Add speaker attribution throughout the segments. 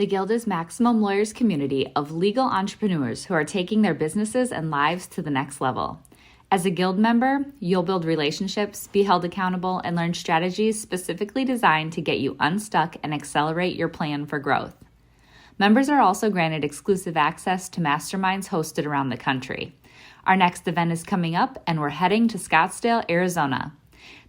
Speaker 1: The Guild is Maximum Lawyers' community of legal entrepreneurs who are taking their businesses and lives to the next level. As a Guild member, you'll build relationships, be held accountable, and learn strategies specifically designed to get you unstuck and accelerate your plan for growth. Members are also granted exclusive access to masterminds hosted around the country. Our next event is coming up, and we're heading to Scottsdale, Arizona.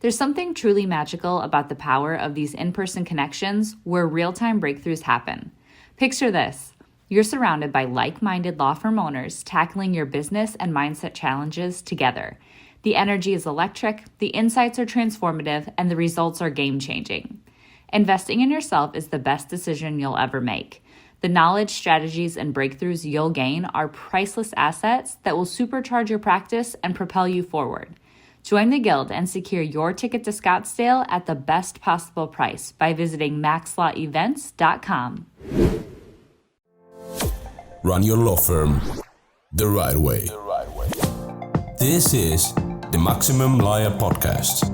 Speaker 1: There's something truly magical about the power of these in-person connections where real-time breakthroughs happen. Picture this. You're surrounded by like-minded law firm owners tackling your business and mindset challenges together. The energy is electric, the insights are transformative, and the results are game-changing. Investing in yourself is the best decision you'll ever make. The knowledge, strategies, and breakthroughs you'll gain are priceless assets that will supercharge your practice and propel you forward. Join the Guild and secure your ticket to Scottsdale at the best possible price by visiting maxlawevents.com.
Speaker 2: Run your law firm the right way. This is the Maximum Lawyer Podcast.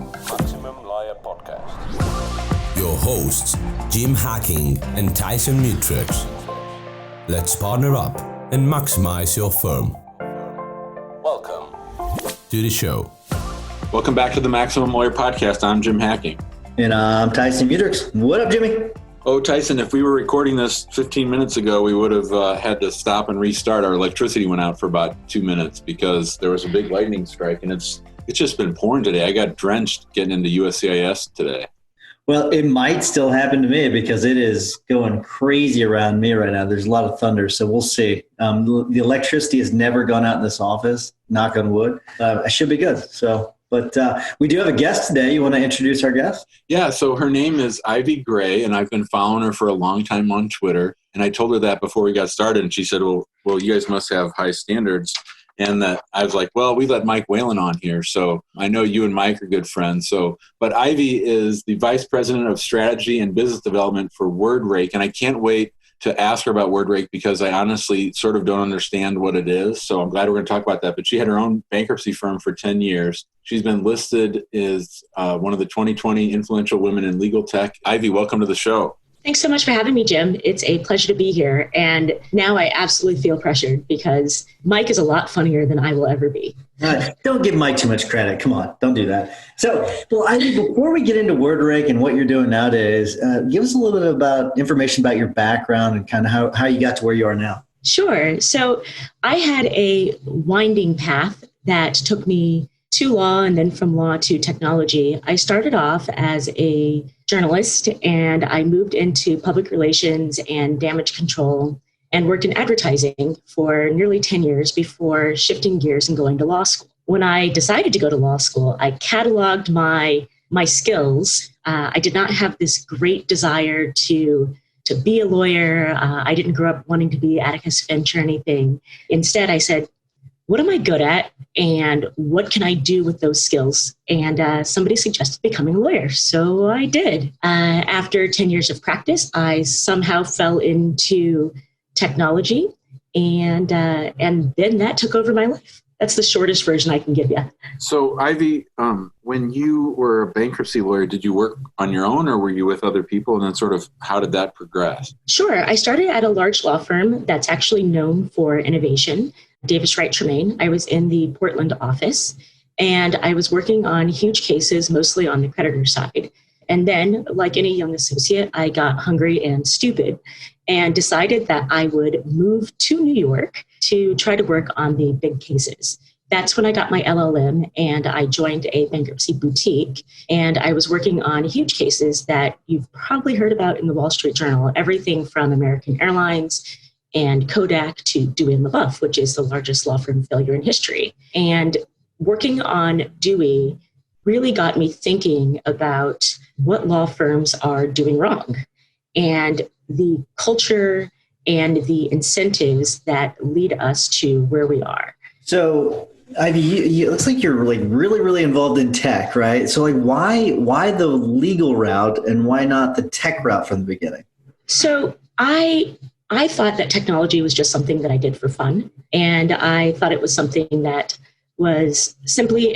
Speaker 2: Your hosts, Jim Hacking and Tyson Mutrux. Let's partner up and maximize your firm. Welcome to the show.
Speaker 3: Welcome back to the Maximum Lawyer Podcast. I'm Jim Hacking.
Speaker 4: And I'm Tyson Mutrux. What up, Jimmy?
Speaker 3: Oh, Tyson, if we were recording this 15 minutes ago, we would have had to stop and restart. Our electricity went out for about 2 minutes because there was a big lightning strike, and it's just been pouring today. I got drenched getting into USCIS today.
Speaker 4: Well, it might still happen to me because it is going crazy around me right now. There's a lot of thunder, so we'll see. The electricity has never gone out in this office, knock on wood. I should be good. But we do have a guest today. You want to introduce our guest?
Speaker 3: Yeah, so her name is Ivy Gray, and I've been following her for a long time on Twitter. And I told her that before we got started, and she said, well, you guys must have high standards. And that I was like, well, we let Mike Whalen on here, so I know you and Mike are good friends. But Ivy is the Vice President of Strategy and Business Development for WordRake, and I can't wait to ask her about WordRake because I honestly sort of don't understand what it is. So I'm glad we're going to talk about that. But she had her own bankruptcy firm for 10 years. She's been listed as one of the 2020 influential women in legal tech. Ivy, welcome to the show.
Speaker 5: Thanks so much for having me, Jim. It's a pleasure to be here. And now I absolutely feel pressured because Mike is a lot funnier than I will ever be.
Speaker 4: Don't give Mike too much credit. Come on, don't do that. So, Ivy, before we get into WordRake and what you're doing nowadays, give us a little bit about information about your background and kind of how you got to where you are now.
Speaker 5: Sure. So I had a winding path that took me to law and then from law to technology. I started off as a journalist and I moved into public relations and damage control and worked in advertising for nearly 10 years before shifting gears and going to law school. When I decided to go to law school, I cataloged my skills. I did not have this great desire to be a lawyer. I didn't grow up wanting to be Atticus Finch or anything. Instead, I said, what am I good at and what can I do with those skills? And somebody suggested becoming a lawyer. So I did. After 10 years of practice, I somehow fell into technology and then that took over my life. That's the shortest version I can give you.
Speaker 3: So Ivy, when you were a bankruptcy lawyer, did you work on your own or were you with other people? And then sort of how did that progress?
Speaker 5: Sure. I started at a large law firm that's actually known for innovation. Davis Wright Tremaine. I was in the Portland office and I was working on huge cases, mostly on the creditor side. And then, like any young associate, I got hungry and stupid and decided that I would move to New York to try to work on the big cases. That's when I got my LLM and I joined a bankruptcy boutique. And I was working on huge cases that you've probably heard about in the Wall Street Journal, everything from American Airlines and Kodak to Dewey and LaBeouf, which is the largest law firm failure in history. And working on Dewey really got me thinking about what law firms are doing wrong and the culture and the incentives that lead us to where we are.
Speaker 4: So, Ivy, it looks like you're really involved in tech, right? So, why the legal route and why not the tech route from the beginning?
Speaker 5: So, I thought that technology was just something that I did for fun. And I thought it was something that was simply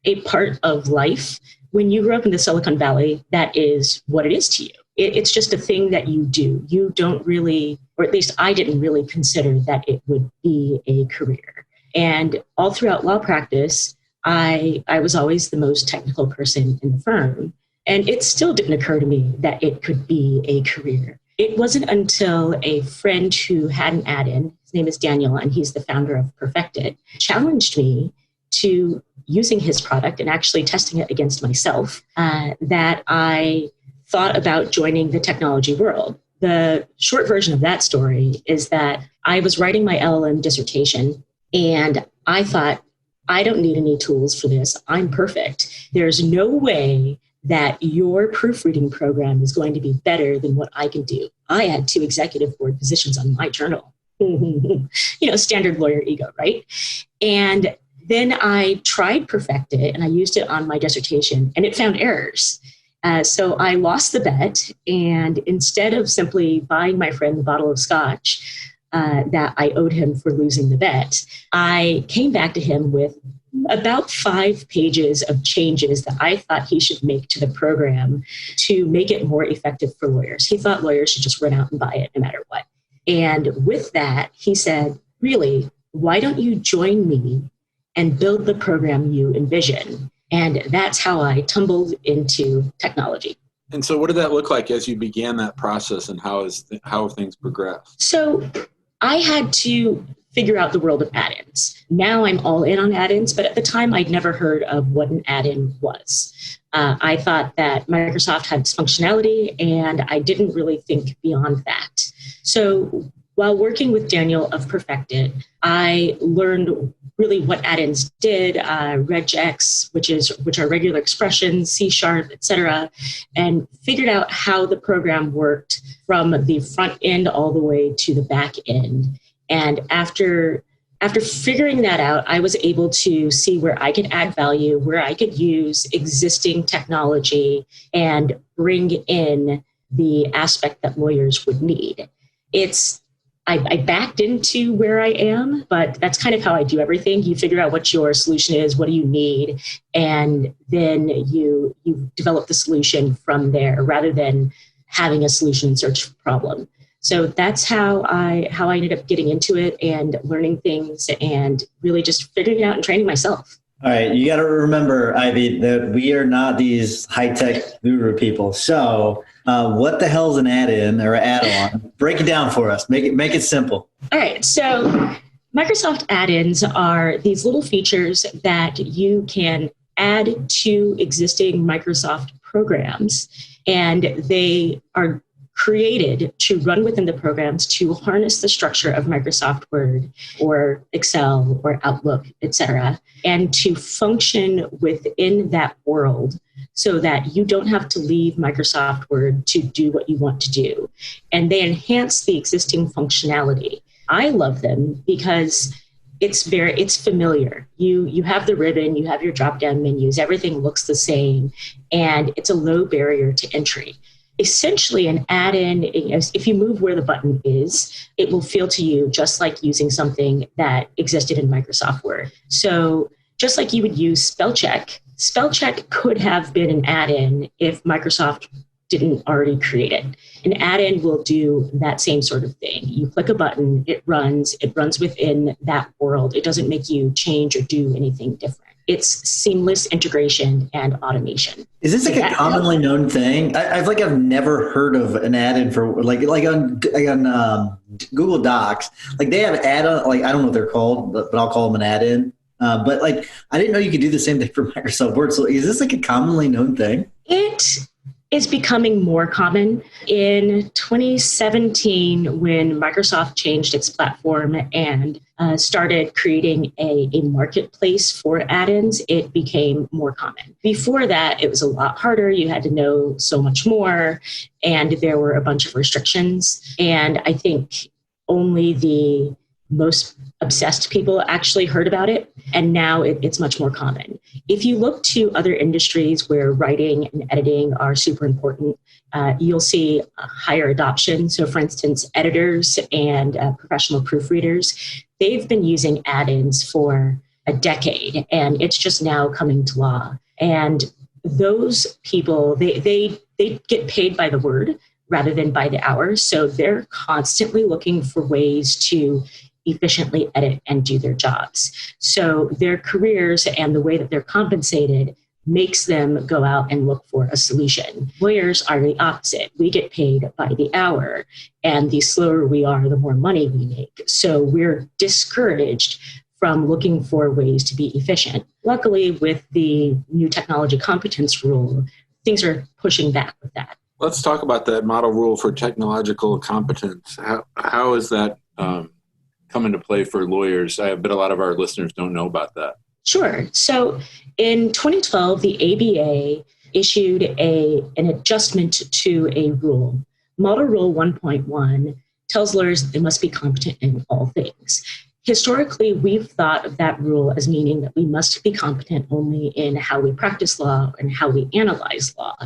Speaker 5: a part of life. When you grew up in the Silicon Valley, that is what it is to you. It's just a thing that you do. You don't really, or at least I didn't really consider that it would be a career. And all throughout law practice, I was always the most technical person in the firm. And it still didn't occur to me that it could be a career. It wasn't until a friend who had an add-in, his name is Daniel, and he's the founder of Perfectit, challenged me to using his product and actually testing it against myself, that I thought about joining the technology world. The short version of that story is that I was writing my LLM dissertation and I thought, I don't need any tools for this. I'm perfect. There's no way that your proofreading program is going to be better than what I can do. I had 2 executive board positions on my journal. Standard lawyer ego, right? And then I tried Perfectit and I used it on my dissertation and it found errors. So I lost the bet, and instead of simply buying my friend the bottle of scotch that I owed him for losing the bet, I came back to him with about 5 pages of changes that I thought he should make to the program to make it more effective for lawyers. He thought lawyers should just run out and buy it no matter what. And with that, he said, really, why don't you join me and build the program you envision? And that's how I tumbled into technology.
Speaker 3: And so what did that look like as you began that process, and how have things progressed?
Speaker 5: So I had to figure out the world of add-ins. Now I'm all in on add-ins, but at the time I'd never heard of what an add-in was. I thought that Microsoft had this functionality, and I didn't really think beyond that. So while working with Daniel of Perfectit, I learned really what add-ins did, regex, which are regular expressions, C#, etc., and figured out how the program worked from the front end all the way to the back end. And after figuring that out, I was able to see where I could add value, where I could use existing technology and bring in the aspect that lawyers would need. I backed into where I am, but that's kind of how I do everything. You figure out what your solution is, what do you need, and then you develop the solution from there rather than having a solution in search of a problem. So that's how I ended up getting into it and learning things and really just figuring it out and training myself.
Speaker 4: All right, you got to remember, Ivy, that we are not these high-tech guru people. So what the hell is an add-in or add-on? Break it down for us. Make it simple.
Speaker 5: All right, so Microsoft add-ins are these little features that you can add to existing Microsoft programs, and they are created to run within the programs to harness the structure of Microsoft Word or Excel or Outlook, etc., and to function within that world so that you don't have to leave Microsoft Word to do what you want to do. And they enhance the existing functionality. I love them because it's familiar. You have the ribbon, you have your drop-down menus, everything looks the same, and it's a low barrier to entry. Essentially, an add-in, if you move where the button is, it will feel to you just like using something that existed in Microsoft Word. So just like you would use spell check could have been an add-in if Microsoft didn't already create it. An add-in will do that same sort of thing. You click a button, it runs within that world. It doesn't make you change or do anything different. It's seamless integration and automation.
Speaker 4: Is this like a commonly known thing? I've never heard of an add-in for like on Google Docs. Like they have add-on, like I don't know what they're called, but I'll call them an add-in. But like I didn't know you could do the same thing for Microsoft Word. So is this like a commonly known thing? It
Speaker 5: is becoming more common. In 2017, when Microsoft changed its platform and started creating a marketplace for add-ins, it became more common. Before that, it was a lot harder. You had to know so much more, and there were a bunch of restrictions. And I think only the most obsessed people actually heard about it, and now it's much more common. If you look to other industries where writing and editing are super important, you'll see a higher adoption. So for instance, editors and professional proofreaders, they've been using add-ins for a decade, and it's just now coming to law. And those people, they they get paid by the word rather than by the hour. So they're constantly looking for ways to efficiently edit and do their jobs. So their careers and the way that they're compensated makes them go out and look for a solution. Lawyers are the opposite. We get paid by the hour, and the slower we are, the more money we make. So we're discouraged from looking for ways to be efficient. Luckily, with the new technology competence rule, things are pushing back with that.
Speaker 3: Let's talk about that model rule for technological competence. How is that come into play for lawyers? I bet a lot of our listeners don't know about that.
Speaker 5: Sure. So in 2012, the ABA issued an adjustment to a rule. Model Rule 1.1 tells lawyers they must be competent in all things. Historically, we've thought of that rule as meaning that we must be competent only in how we practice law and how we analyze law.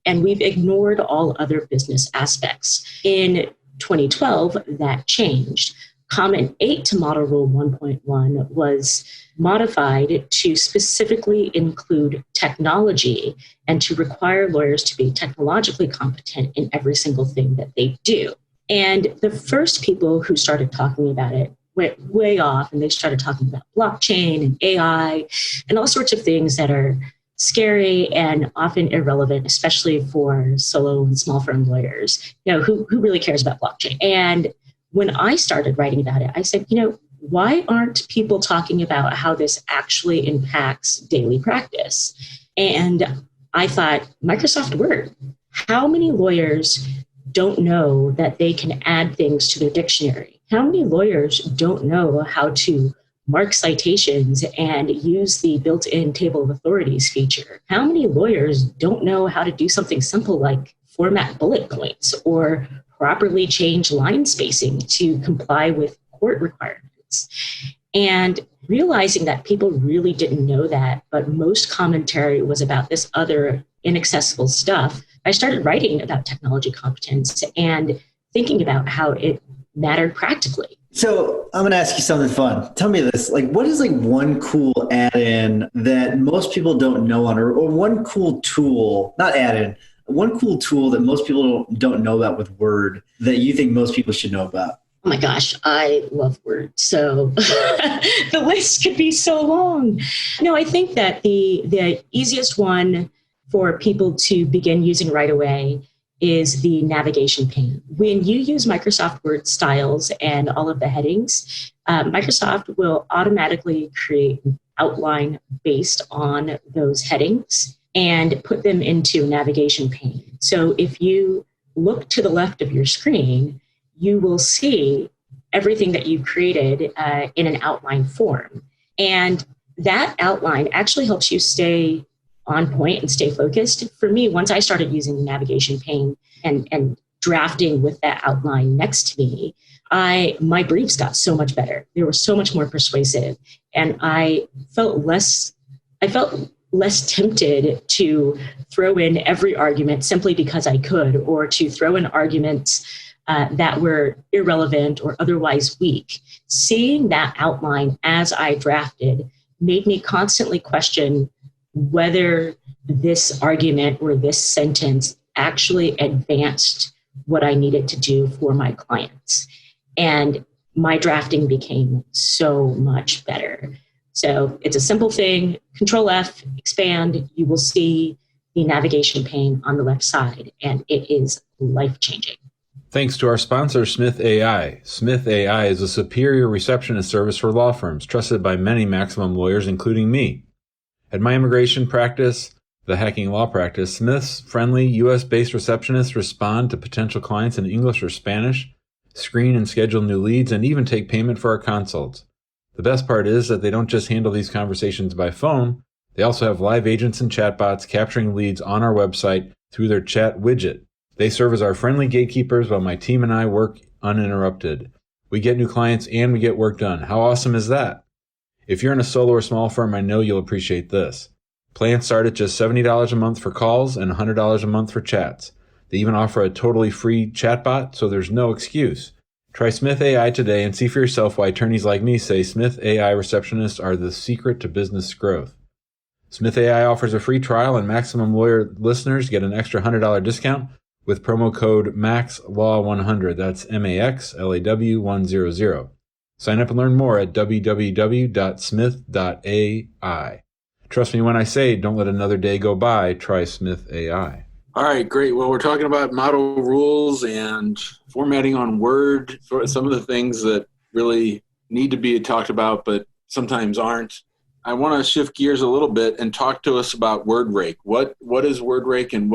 Speaker 5: And we've ignored all other business aspects. In 2012, that changed. Comment 8 to Model Rule 1.1 was modified to specifically include technology and to require lawyers to be technologically competent in every single thing that they do. And the first people who started talking about it went way off, and they started talking about blockchain and AI and all sorts of things that are scary and often irrelevant, especially for solo and small firm lawyers, who really cares about blockchain. And when I started writing about it, I said, why aren't people talking about how this actually impacts daily practice? And I thought, Microsoft Word, how many lawyers don't know that they can add things to their dictionary? How many lawyers don't know how to mark citations and use the built-in table of authorities feature? How many lawyers don't know how to do something simple like format bullet points or properly change line spacing to comply with court requirements? And realizing that people really didn't know that, but most commentary was about this other inaccessible stuff, I started writing about technology competence and thinking about how it mattered practically.
Speaker 4: So I'm going to ask you something fun. Tell me this, what is one cool add-in that most people don't know on, or one cool tool, not add-in, one cool tool that most people don't know about with Word that you think most people should know about?
Speaker 5: Oh my gosh, I love Word. So the list could be so long. No, I think that the easiest one for people to begin using right away is the navigation pane. When you use Microsoft Word styles and all of the headings, Microsoft will automatically create an outline based on those headings and put them into a navigation pane. So if you look to the left of your screen, you will see everything that you created in an outline form. And that outline actually helps you stay on point and stay focused. For me, once I started using the navigation pane and drafting with that outline next to me, my briefs got so much better. They were so much more persuasive. And I felt less tempted to throw in every argument simply because I could, or to throw in arguments that were irrelevant or otherwise weak. Seeing that outline as I drafted made me constantly question whether this argument or this sentence actually advanced what I needed to do for my clients. And my drafting became so much better. So it's a simple thing. Control F, expand, you will see the navigation pane on the left side, and it is life-changing.
Speaker 6: Thanks to our sponsor, Smith AI. Smith AI is a superior receptionist service for law firms, trusted by many maximum lawyers, including me. At my immigration practice, the Hacking Law Practice, Smith's friendly U.S.-based receptionists respond to potential clients in English or Spanish, screen and schedule new leads, and even take payment for our consults. The best part is that they don't just handle these conversations by phone, they also have live agents and chatbots capturing leads on our website through their chat widget. They serve as our friendly gatekeepers while my team and I work uninterrupted. We get new clients and we get work done. How awesome is that? If you're in a solo or small firm, I know you'll appreciate this. Plans start at just $70 a month for calls and $100 a month for chats. They even offer a totally free chatbot, so there's no excuse. Try Smith AI today and see for yourself why attorneys like me say Smith AI receptionists are the secret to business growth. Smith AI offers a free trial, and Maximum Lawyer listeners get an extra $100 discount with promo code MAXLAW100. That's MAXLAW100. Sign up and learn more at www.smith.ai. Trust me when I say, don't let another day go by. Try Smith AI.
Speaker 3: All right, great. Well, we're talking about model rules and formatting on Word, some of the things that really need to be talked about, but sometimes aren't. I want to shift gears a little bit and talk to us about WordRake. What is WordRake, and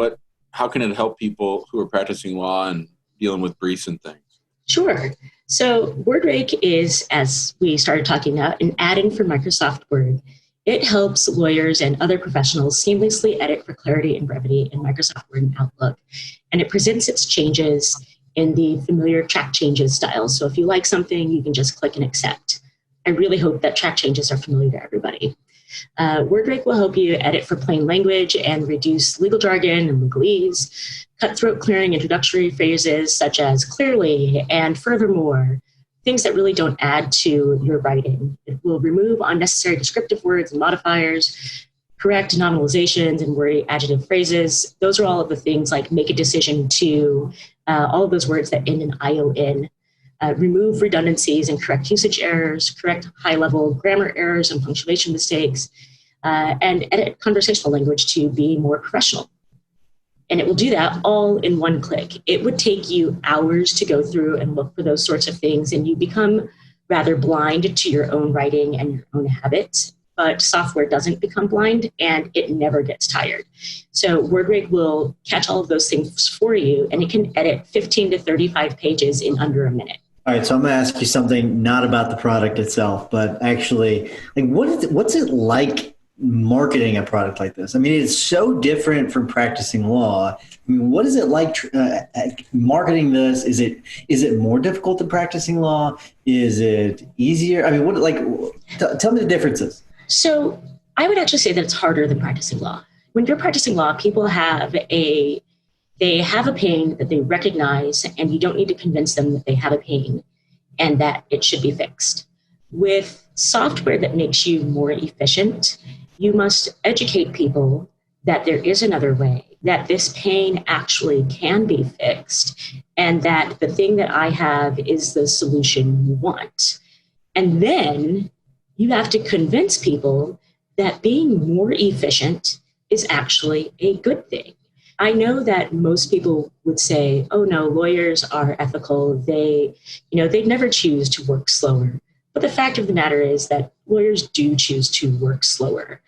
Speaker 3: how can it help people who are practicing law and dealing with briefs and things?
Speaker 5: Sure. So WordRake is, as we started talking about, an add-in for Microsoft Word. It helps lawyers and other professionals seamlessly edit for clarity and brevity in Microsoft Word and Outlook. And it presents its changes in the familiar track changes style. So if you like something, you can just click and accept. I really hope that track changes are familiar to everybody. WordRake will help you edit for plain language and reduce legal jargon and legalese, cutthroat clearing introductory phrases such as clearly and furthermore, things that really don't add to your writing. It will remove unnecessary descriptive words and modifiers, correct nominalizations and wordy adjective phrases. Those are all of the things like make a decision to, all of those words that end in ION. Remove redundancies and correct usage errors, correct high-level grammar errors and punctuation mistakes, and edit conversational language to be more professional. And it will do that all in one click. It would take you hours to go through and look for those sorts of things, and you become rather blind to your own writing and your own habits. But software doesn't become blind, and it never gets tired. So WordRake will catch all of those things for you, and it can edit 15 to 35 pages in under a minute.
Speaker 4: All right, so I'm going to ask you something not about the product itself, but actually, what's it like marketing a product like this? I mean, it's so different from practicing law. I mean, what is it like marketing this? Is it more difficult than practicing law? Is it easier? I mean, tell me the differences.
Speaker 5: So I would actually say that it's harder than practicing law. When you're practicing law, people have a pain that they recognize, and you don't need to convince them that they have a pain and that it should be fixed. With software that makes you more efficient, you must educate people that there is another way, that this pain actually can be fixed, and that the thing that I have is the solution you want. And then you have to convince people that being more efficient is actually a good thing. I know that most people would say, oh no, lawyers are ethical. They'd never choose to work slower. But the fact of the matter is that lawyers do choose to work slower.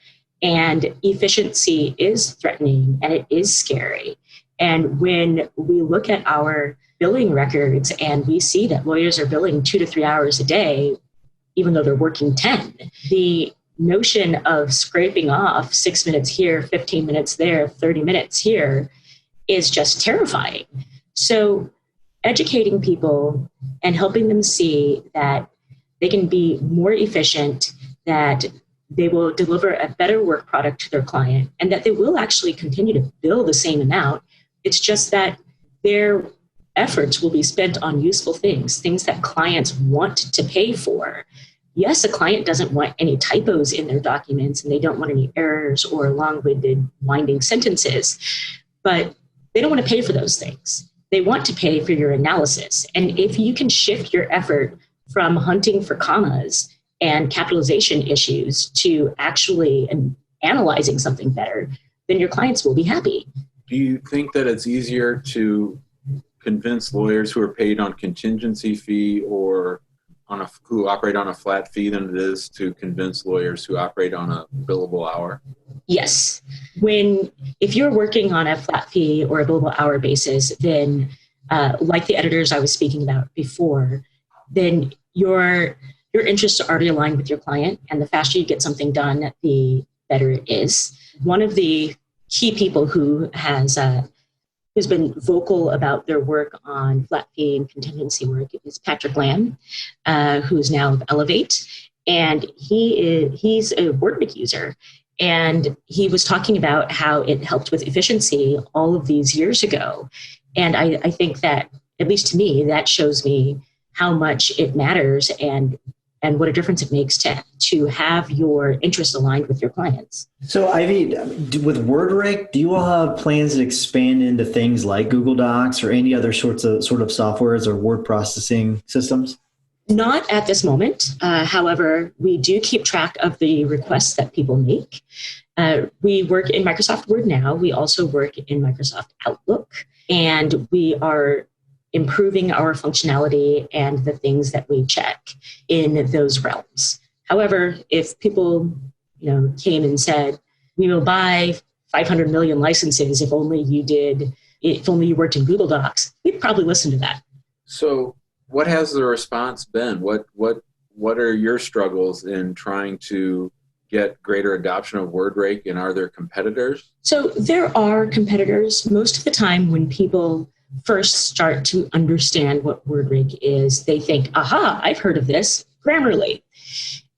Speaker 5: And efficiency is threatening and it is scary. And when we look at our billing records and we see that lawyers are billing 2 to 3 hours a day, even though they're working 10, the notion of scraping off 6 minutes here, 15 minutes there, 30 minutes here is just terrifying. So educating people and helping them see that they can be more efficient, that they will deliver a better work product to their client, and that they will actually continue to bill the same amount. It's just that their efforts will be spent on useful things that clients want to pay for. Yes, a client doesn't want any typos in their documents, and they don't want any errors or long-winded, winding sentences, but they don't want to pay for those things. They want to pay for your analysis. And if you can shift your effort from hunting for commas and capitalization issues to actually analyzing something better, then your clients will be happy.
Speaker 3: Do you think that it's easier to convince lawyers who are paid on contingency fee or who operate on a flat fee than it is to convince lawyers who operate on a billable hour?
Speaker 5: Yes. If you're working on a flat fee or a billable hour basis, then like the editors I was speaking about before, then your interests are already aligned with your client, and the faster you get something done, the better it is. One of the key people who's been vocal about their work on flat fee and contingency work is Patrick Lamb, who's now of Elevate, and he's a WordRake user. And he was talking about how it helped with efficiency all of these years ago. And I think that, at least to me, that shows me how much it matters and and what a difference it makes to have your interests aligned with your clients.
Speaker 4: So Ivy, with WordRake, do you all have plans to expand into things like Google Docs or any other sort of softwares or word processing systems?
Speaker 5: Not at this moment. However, we do keep track of the requests that people make. We work in Microsoft Word now. We also work in Microsoft Outlook, and we are improving our functionality and the things that we check in those realms. However, if people, came and said, we will buy 500 million licenses if only you worked in Google Docs, we'd probably listen to that.
Speaker 3: So what has the response been? What are your struggles in trying to get greater adoption of WordRake, and are there competitors?
Speaker 5: So there are competitors. Most of the time when people first start to understand what WordRake is, they think, aha, I've heard of this, Grammarly.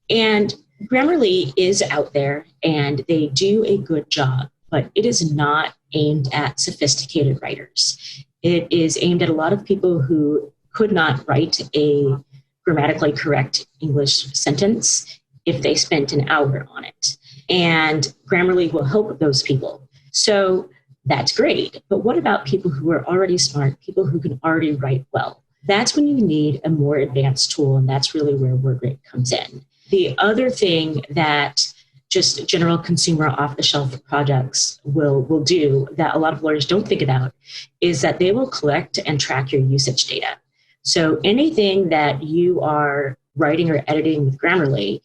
Speaker 5: And Grammarly is out there and they do a good job, but it is not aimed at sophisticated writers. It is aimed at a lot of people who could not write a grammatically correct English sentence if they spent an hour on it. And Grammarly will help those people. So that's great. But what about people who are already smart, people who can already write well? That's when you need a more advanced tool, and that's really where WordRake comes in. The other thing that just general consumer off-the-shelf projects will do that a lot of lawyers don't think about is that they will collect and track your usage data. So anything that you are writing or editing with Grammarly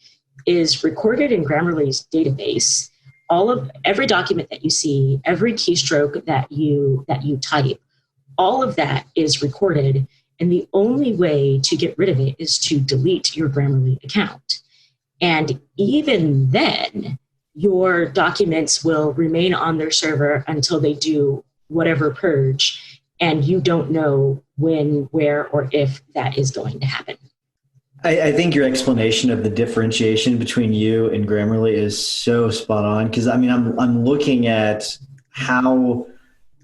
Speaker 5: is recorded in Grammarly's database. Every document that you see, every keystroke that you type, all of that is recorded. And the only way to get rid of it is to delete your Grammarly account. And even then, your documents will remain on their server until they do whatever purge, and you don't know when, where, or if that is going to happen.
Speaker 4: I think your explanation of the differentiation between you and Grammarly is so spot on, because I'm looking at how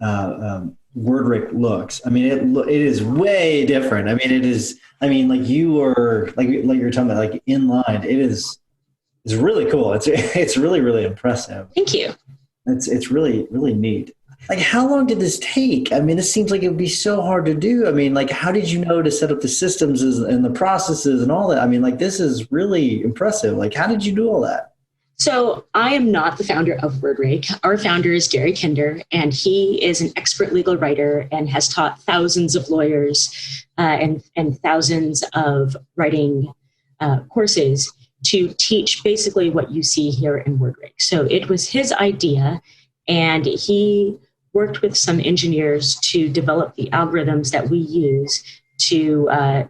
Speaker 4: WordRake looks. It is way different. Like you were you're talking about like inline. It's really cool. It's really, really impressive.
Speaker 5: Thank you.
Speaker 4: It's really, really neat. Like, how long did this take? This seems like it would be so hard to do. How did you know to set up the systems and the processes and all that? This is really impressive. How did you do all that?
Speaker 5: So I am not the founder of WordRake. Our founder is Gary Kinder, and he is an expert legal writer and has taught thousands of lawyers and thousands of writing courses to teach basically what you see here in WordRake. So it was his idea, and he worked with some engineers to develop the algorithms that we use to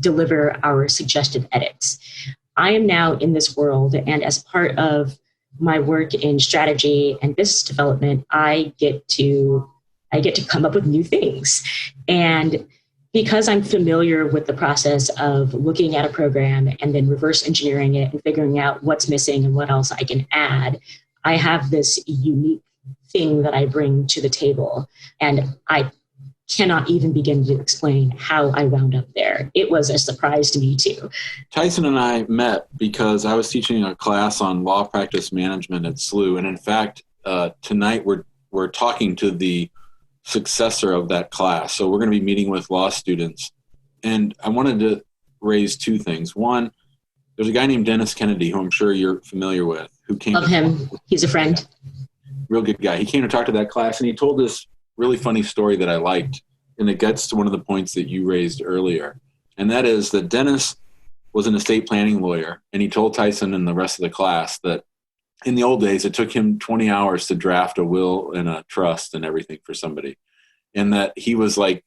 Speaker 5: deliver our suggested edits. I am now in this world, and as part of my work in strategy and business development, I get to come up with new things. And because I'm familiar with the process of looking at a program and then reverse engineering it and figuring out what's missing and what else I can add, I have this unique thing that I bring to the table. And I cannot even begin to explain how I wound up there. It was a surprise to me too.
Speaker 3: Tyson and I met because I was teaching a class on law practice management at SLU. And in fact, tonight we're talking to the successor of that class. So we're going to be meeting with law students. And I wanted to raise two things. One, there's a guy named Dennis Kennedy, who I'm sure you're familiar with, who came.
Speaker 5: Love him. He's a friend.
Speaker 3: Real good guy. He came to talk to that class, and he told this really funny story that I liked, and it gets to one of the points that you raised earlier. And that is that Dennis was an estate planning lawyer, and he told Tyson and the rest of the class that in the old days, it took him 20 hours to draft a will and a trust and everything for somebody, and that he was like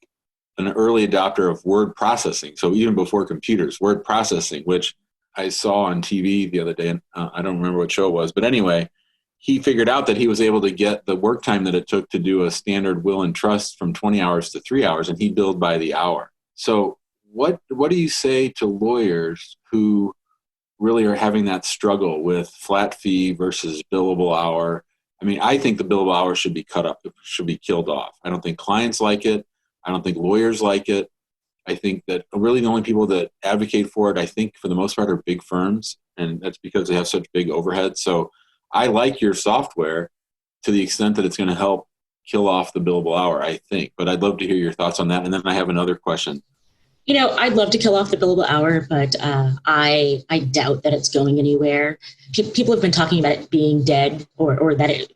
Speaker 3: an early adopter of word processing. So even before computers, word processing, which I saw on TV the other day, and I don't remember what show it was, but anyway, he figured out that he was able to get the work time that it took to do a standard will and trust from 20 hours to 3 hours, and he billed by the hour. So what do you say to lawyers who really are having that struggle with flat fee versus billable hour? I think the billable hour should be cut up, should be killed off. I don't think clients like it. I don't think lawyers like it. I think that really the only people that advocate for it, I think for the most part, are big firms, and that's because they have such big overhead. So I like your software to the extent that it's going to help kill off the billable hour, I think. But I'd love to hear your thoughts on that. And then I have another question.
Speaker 5: I'd love to kill off the billable hour, but I doubt that it's going anywhere. People have been talking about it being dead or that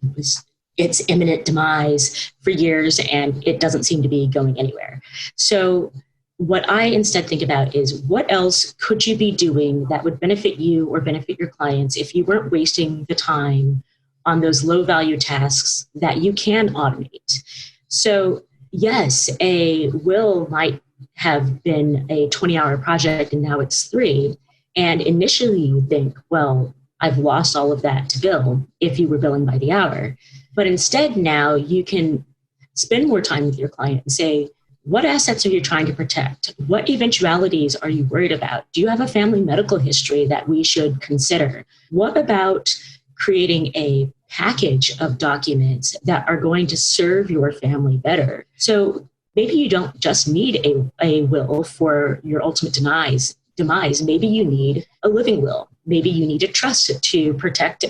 Speaker 5: its imminent demise for years, and it doesn't seem to be going anywhere. So what I instead think about is, what else could you be doing that would benefit you or benefit your clients if you weren't wasting the time on those low value tasks that you can automate? So yes, a will might have been a 20-hour project and now it's 3. And initially you think, well, I've lost all of that to bill if you were billing by the hour. But instead now you can spend more time with your client and say, what assets are you trying to protect? What eventualities are you worried about? Do you have a family medical history that we should consider? What about creating a package of documents that are going to serve your family better? So maybe you don't just need a will for your ultimate demise. Maybe you need a living will. Maybe you need a trust to protect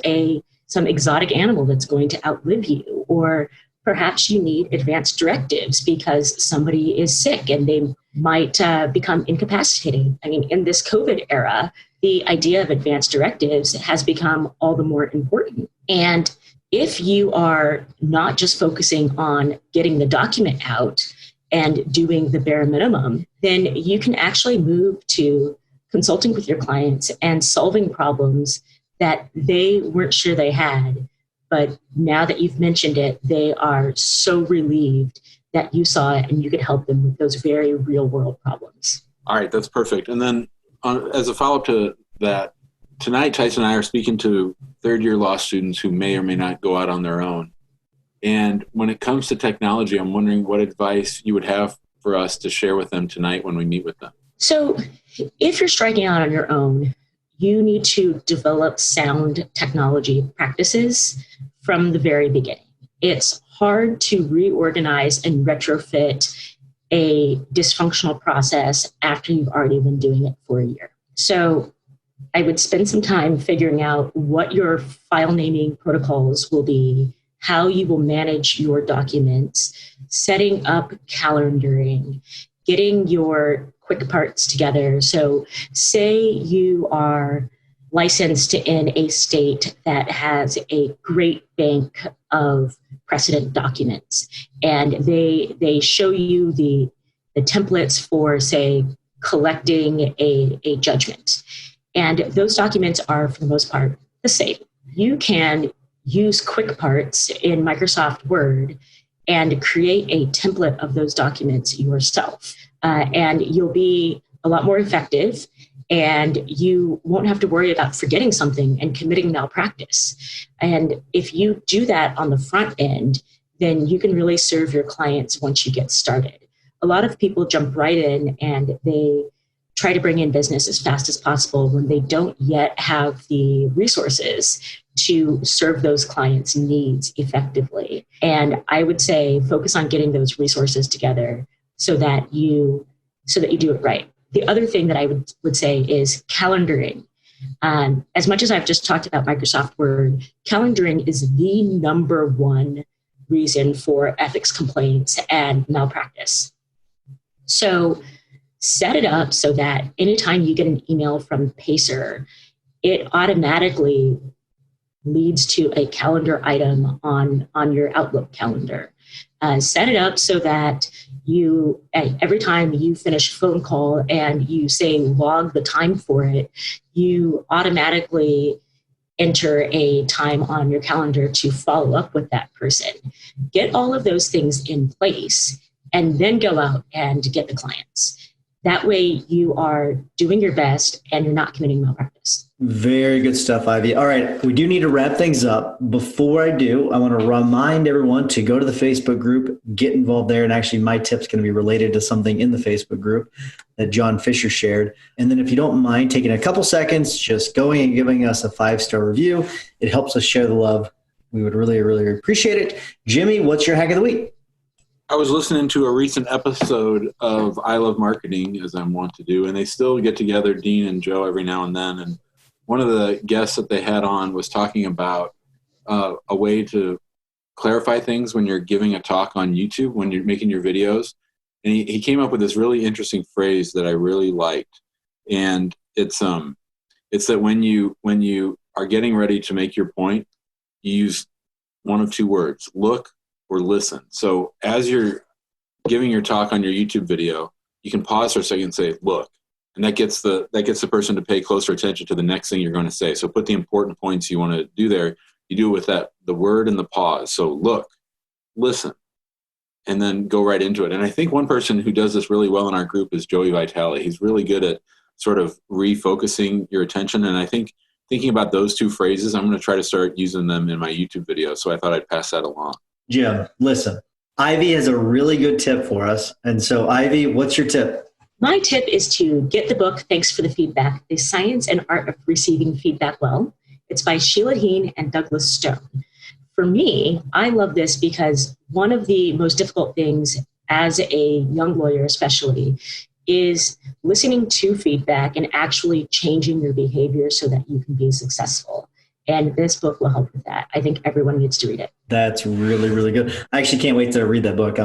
Speaker 5: some exotic animal that's going to outlive you. Or perhaps you need advanced directives because somebody is sick and they might become incapacitated. I mean, in this COVID era, the idea of advanced directives has become all the more important. And if you are not just focusing on getting the document out and doing the bare minimum, then you can actually move to consulting with your clients and solving problems that they weren't sure they had. But now that you've mentioned it, they are so relieved that you saw it and you could help them with those very real world problems.
Speaker 3: All right, that's perfect. And then as a follow-up to that, tonight Tyson and I are speaking to third-year law students who may or may not go out on their own. And when it comes to technology, I'm wondering what advice you would have for us to share with them tonight when we meet with them.
Speaker 5: So if you're striking out on your own, you need to develop sound technology practices from the very beginning. It's hard to reorganize and retrofit a dysfunctional process after you've already been doing it for a year. So I would spend some time figuring out what your file naming protocols will be, how you will manage your documents, setting up calendaring, getting your quick parts together. So say you are licensed in a state that has a great bank of precedent documents, and they show you the templates for, say, collecting a judgment. And those documents are, for the most part, the same. You can use quick parts in Microsoft Word and create a template of those documents yourself. And you'll be a lot more effective, and you won't have to worry about forgetting something and committing malpractice. And if you do that on the front end, then you can really serve your clients once you get started. A lot of people jump right in and they try to bring in business as fast as possible when they don't yet have the resources to serve those clients' needs effectively. And I would say focus on getting those resources together so that you do it right. The other thing that I would say is calendaring. As much as I've just talked about Microsoft Word, calendaring is the number one reason for ethics complaints and malpractice. So set it up so that anytime you get an email from Pacer, it automatically leads to a calendar item on your Outlook calendar. Set it up so that you, every time you finish a phone call and you say log the time for it, you automatically enter a time on your calendar to follow up with that person. Get all of those things in place and then go out and get the clients. That way you are doing your best and you're not committing malpractice.
Speaker 4: Very good stuff, Ivy. All right, we do need to wrap things up. Before I do, I want to remind everyone to go to the Facebook group, get involved there. And actually, my tip's going to be related to something in the Facebook group that John Fisher shared. And then if you don't mind taking a couple seconds, just going and giving us a 5-star review. It helps us share the love. We would really, really appreciate it. Jimmy, what's your hack of the week?
Speaker 3: I was listening to a recent episode of I Love Marketing, as I'm wont to do, and they still get together, Dean and Joe, every now and then. And one of the guests that they had on was talking about a way to clarify things when you're giving a talk on YouTube, when you're making your videos. And he came up with this really interesting phrase that I really liked. And it's that when you are getting ready to make your point, you use one of two words: look or listen. So as you're giving your talk on your YouTube video, you can pause for a second and say, look. And that gets the person to pay closer attention to the next thing you're going to say. So put the important points you want to do there. You do it with the word and the pause. So look, listen, and then go right into it. And I think one person who does this really well in our group is Joey Vitale. He's really good at sort of refocusing your attention. And I think thinking about those two phrases, I'm going to try to start using them in my YouTube video. So I thought I'd pass that along.
Speaker 4: Jim, listen, Ivy has a really good tip for us. And so Ivy, what's your tip?
Speaker 5: My tip is to get the book, Thanks for the Feedback, The Science and Art of Receiving Feedback Well. It's by Sheila Heen and Douglas Stone. For me, I love this because one of the most difficult things as a young lawyer especially is listening to feedback and actually changing your behavior so that you can be successful. And this book will help with that. I think everyone needs to read it.
Speaker 4: That's really, really good. I actually can't wait to read that book.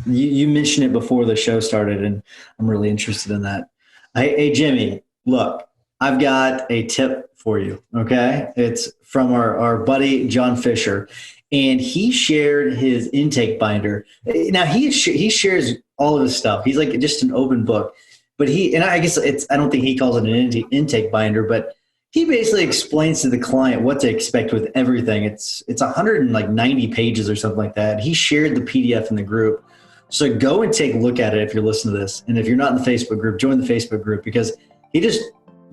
Speaker 4: You mentioned it before the show started, and I'm really interested in that. Hey, Jimmy, look, I've got a tip for you, okay? It's from our buddy, John Fisher, and he shared his intake binder. Now, he shares all of his stuff. He's like just an open book. But I guess I don't think he calls it an intake binder, but he basically explains to the client what to expect with everything. It's 190 pages or something like that. He shared the PDF in the group. So go and take a look at it if you're listening to this. And if you're not in the Facebook group, join the Facebook group, because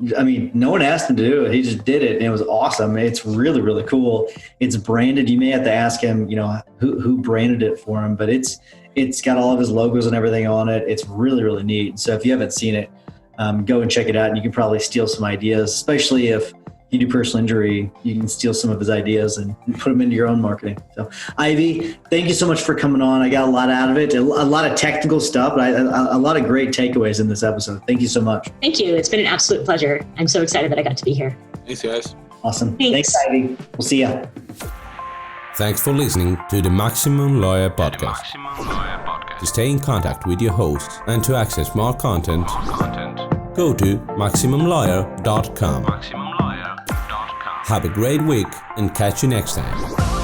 Speaker 4: no one asked him to do it. He just did it, and it was awesome. It's really, really cool. It's branded. You may have to ask him, who branded it for him, but it's got all of his logos and everything on it. It's really, really neat. So if you haven't seen it, go and check it out, and you can probably steal some ideas, especially if you do personal injury. You can steal some of his ideas and put them into your own marketing. So Ivy, thank you so much for coming on. I got a lot out of it, a lot of technical stuff, but a lot of great takeaways in this episode. Thank you so much.
Speaker 5: Thank you. It's been an absolute pleasure. I'm so excited that I got to be here.
Speaker 3: Thanks, guys.
Speaker 4: Awesome. Thanks, Ivy. We'll see ya.
Speaker 2: Thanks for listening to the Maximum Lawyer Podcast. To stay in contact with your hosts and to access more content, go to MaximumLawyer.com. Have a great week and catch you next time.